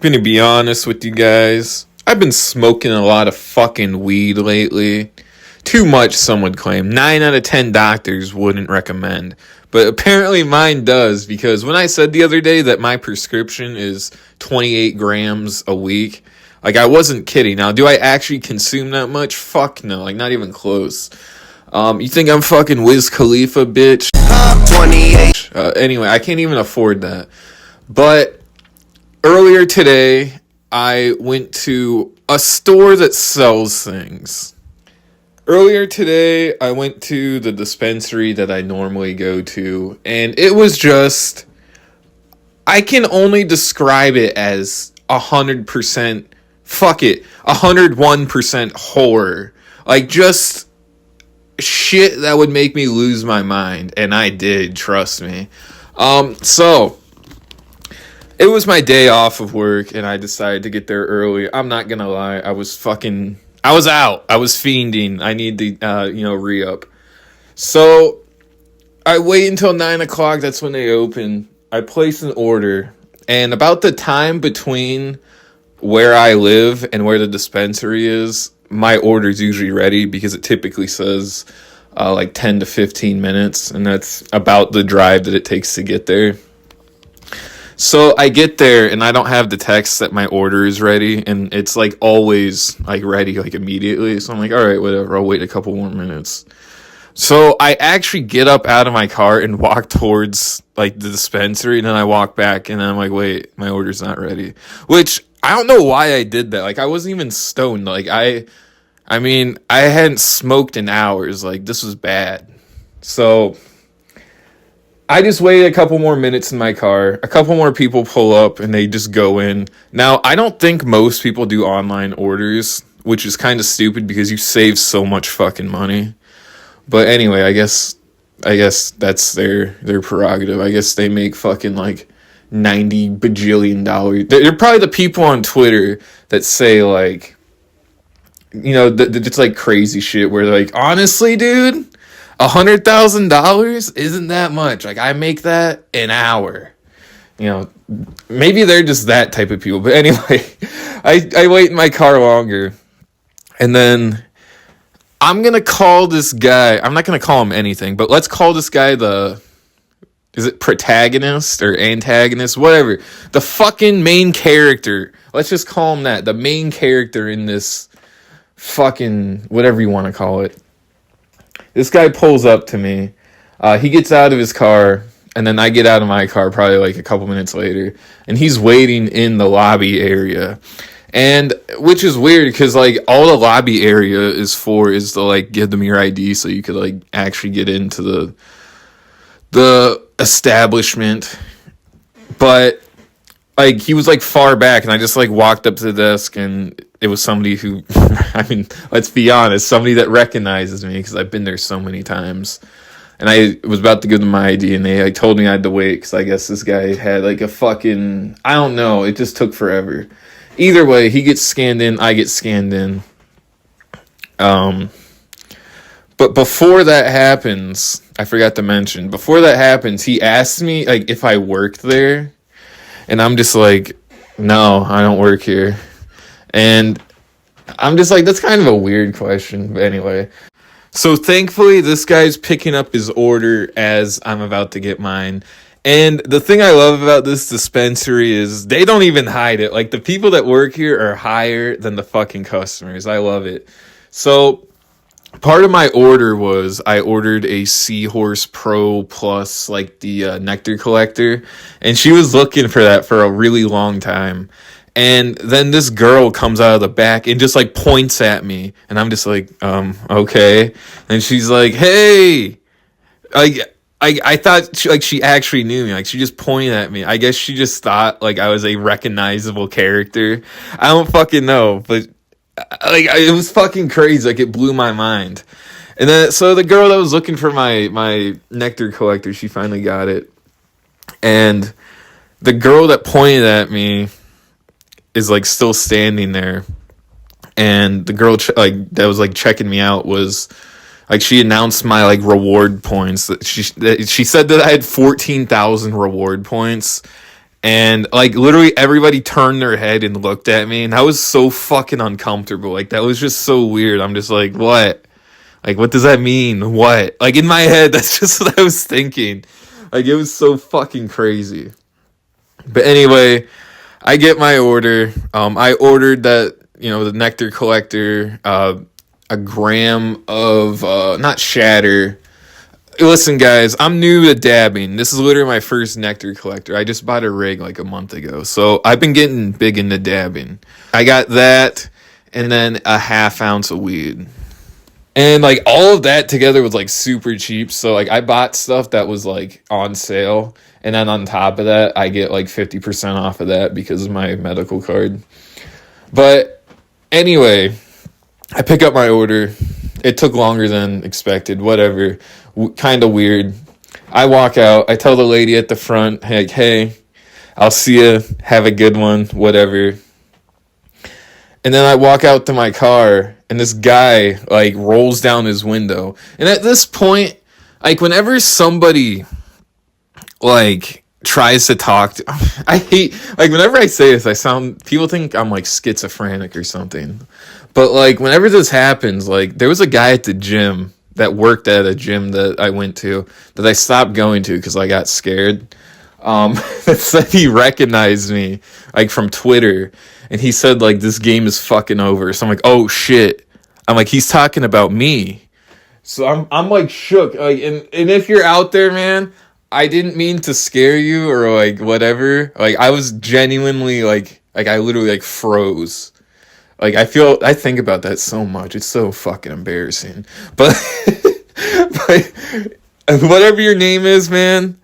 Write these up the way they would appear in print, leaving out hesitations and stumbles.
Gonna be honest with you guys. I've been smoking a lot of fucking weed lately. Too much, some would claim. 9 out of 10 doctors wouldn't recommend. But apparently mine does, because when I said the other day that my prescription is 28 grams a week, like, I wasn't kidding. Now, do I actually consume that much? Fuck no, like, not even close. You think I'm fucking Wiz Khalifa, bitch? 28. Anyway, I can't even afford that. But earlier today, I went to a store that sells things. Earlier today, I went to the dispensary that I normally go to, and it was just, I can only describe it as 100%, 101% horror. Like, just shit that would make me lose my mind, and I did, trust me. So it was my day off of work, and I decided to get there early. I'm not gonna lie, I was out. I was fiending. I need to, re-up. So I wait until 9 o'clock. That's when they open. I place an order, and about the time between where I live and where the dispensary is, my order's usually ready, because it typically says like 10 to 15 minutes, and that's about the drive that it takes to get there. So I get there, and I don't have the text that my order is ready, and it's like always like ready like immediately. So I'm like, all right, whatever, I'll wait a couple more minutes. So I actually get up out of my car and walk towards like the dispensary, and then I walk back, and I'm like, wait, my order's not ready. Which I don't know why I did that. Like, I wasn't even stoned. Like, I hadn't smoked in hours. Like, this was bad. So I just waited a couple more minutes in my car. A couple more people pull up, and they just go in. Now, I don't think most people do online orders, which is kind of stupid because you save so much fucking money. But anyway, I guess that's their prerogative. I guess they make fucking like $90 bajillion. They're probably the people on Twitter that say like, it's like crazy shit where they're like, honestly, dude, $100,000 isn't that much. Like, I make that an hour. Maybe they're just that type of people. But anyway, I wait in my car longer, and then I'm gonna call this guy. I'm not gonna call him anything, but let's call this guy is it protagonist or antagonist? Whatever. The fucking main character. Let's just call him that. The main character in this fucking whatever you want to call it. This guy pulls up to me. He gets out of his car, and then I get out of my car probably like a couple minutes later, and he's waiting in the lobby area. And which is weird because like all the lobby area is to like give them your ID so you could like actually get into the establishment. But like he was like far back, and I just like walked up to the desk, and it was somebody who, I mean, let's be honest, somebody that recognizes me because I've been there so many times. And I was about to give them my ID, and they told me I had to wait because I guess this guy had like a fucking, I don't know, it just took forever. Either way, he gets scanned in, I get scanned in. But before that happens, I forgot to mention, before that happens, he asked me like if I worked there. And I'm just like, no, I don't work here. And I'm just like, that's kind of a weird question. But anyway. So thankfully, this guy's picking up his order as I'm about to get mine. And the thing I love about this dispensary is they don't even hide it. Like, the people that work here are higher than the fucking customers. I love it. So part of my order was I ordered a Seahorse Pro Plus, like the nectar collector. And she was looking for that for a really long time. And then this girl comes out of the back and just like points at me. And I'm just like, okay. And she's like, hey, I thought she actually knew me. Like, she just pointed at me. I guess she just thought like I was a recognizable character. I don't fucking know, but like it was fucking crazy. Like, it blew my mind. And then so the girl that was looking for my nectar collector, she finally got it. And the girl that pointed at me is like still standing there. And the girl that was like checking me out was like, she announced my like reward points. She said that I had 14,000 reward points, And like literally everybody turned their head and looked at me, and I was so fucking uncomfortable. Like that was just so weird. I'm just like, what? Like, what does that mean? What? Like in my head, that's just what I was thinking. Like it was so fucking crazy. But anyway, I get my order. I ordered that, the nectar collector, a gram of not shatter. Listen, guys, I'm new to dabbing. This is literally my first nectar collector. I just bought a rig like a month ago, so I've been getting big into dabbing. I got that, and then a half ounce of weed. And like all of that together was like super cheap. So like I bought stuff that was like on sale. And then on top of that, I get like 50% off of that because of my medical card. But anyway, I pick up my order. It took longer than expected. Whatever. Kind of weird. I walk out. I tell the lady at the front, like, hey, I'll see you. Have a good one. Whatever. And then I walk out to my car, and this guy, like, rolls down his window. And at this point, like, whenever somebody, like, tries to talk to... I hate... Like, whenever I say this, people think I'm, like, schizophrenic or something. But, like, whenever this happens, like, there was a guy at the gym that worked at a gym that I went to that I stopped going to because I got scared. That said he recognized me, like, from Twitter. And he said, like, this game is fucking over. So I'm like, oh, shit. I'm like, he's talking about me. So I'm like, shook. Like, and if you're out there, man, I didn't mean to scare you or, like, whatever. Like, I was genuinely, like I literally, like, froze. Like, I think about that so much. It's so fucking embarrassing. But, but whatever your name is, man,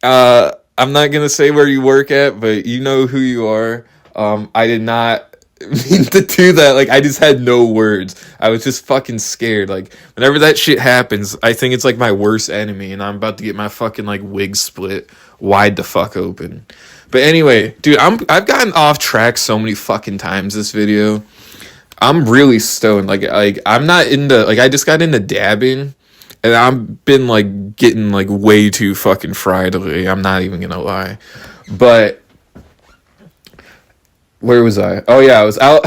I'm not going to say where you work at, but you know who you are. I did not mean to do that. Like, I just had no words. I was just fucking scared. Like, whenever that shit happens, I think it's like my worst enemy, and I'm about to get my fucking like wig split wide the fuck open. But anyway, dude, I've gotten off track so many fucking times this video. I'm really stoned. Like I'm not into, like, I just got into dabbing, and I've been like getting like way too fucking fried lately. I'm not even gonna lie. But where was I? Oh yeah, I was out.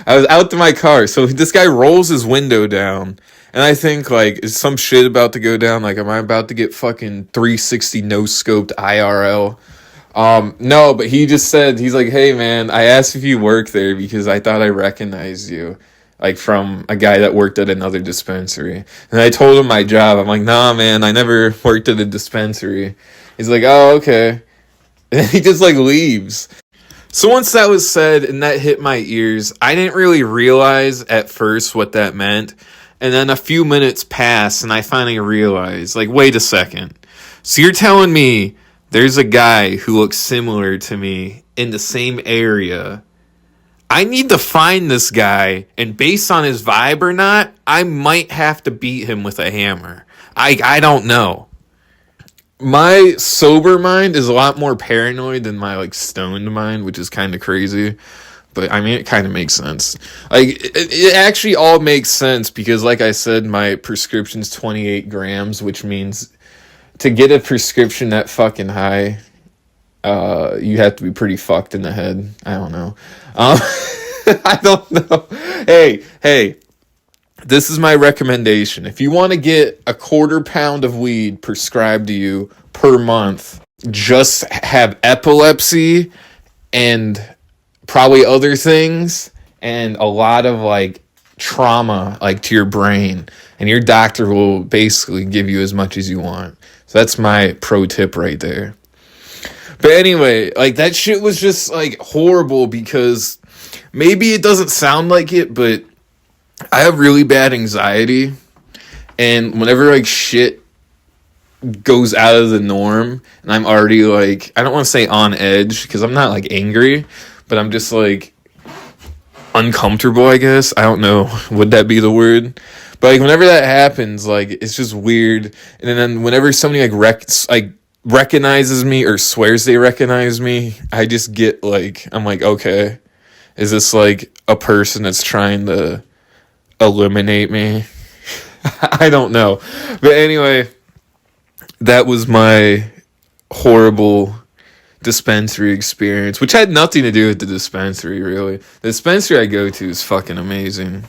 I was out to my car. So this guy rolls his window down, and I think, like, is some shit about to go down? Like, am I about to get fucking 360 no scoped IRL? No, but he just said, he's like, hey man, I asked if you work there because I thought I recognized you, like, from a guy that worked at another dispensary. And I told him my job. I'm like, nah man, I never worked at a dispensary. He's like, oh okay. And he just like leaves. So once that was said and that hit my ears, I didn't really realize at first what that meant. And then a few minutes passed and I finally realized, like, wait a second. So you're telling me there's a guy who looks similar to me in the same area. I need to find this guy, and based on his vibe or not, I might have to beat him with a hammer. I don't know. My sober mind is a lot more paranoid than my, like, stoned mind, which is kind of crazy. But, I mean, it kind of makes sense. Like, it actually all makes sense because, like I said, my prescription's 28 grams, which means to get a prescription that fucking high, you have to be pretty fucked in the head. I don't know. I don't know. Hey. This is my recommendation. If you want to get a 1/4 pound of weed prescribed to you per month, just have epilepsy and probably other things and a lot of, like, trauma, like, to your brain, and your doctor will basically give you as much as you want. So that's my pro tip right there. But anyway, like, that shit was just, like, horrible because maybe it doesn't sound like it, but I have really bad anxiety, and whenever, like, shit goes out of the norm, and I'm already, like, I don't want to say on edge, because I'm not, like, angry, but I'm just, like, uncomfortable, I guess. I don't know, would that be the word? But, like, whenever that happens, like, it's just weird, and then whenever somebody, like, recognizes me or swears they recognize me, I just get, like, I'm like, okay, is this, like, a person that's trying to eliminate me? I don't know. But anyway, that was my horrible dispensary experience, which had nothing to do with the dispensary, really. The dispensary I go to is fucking amazing.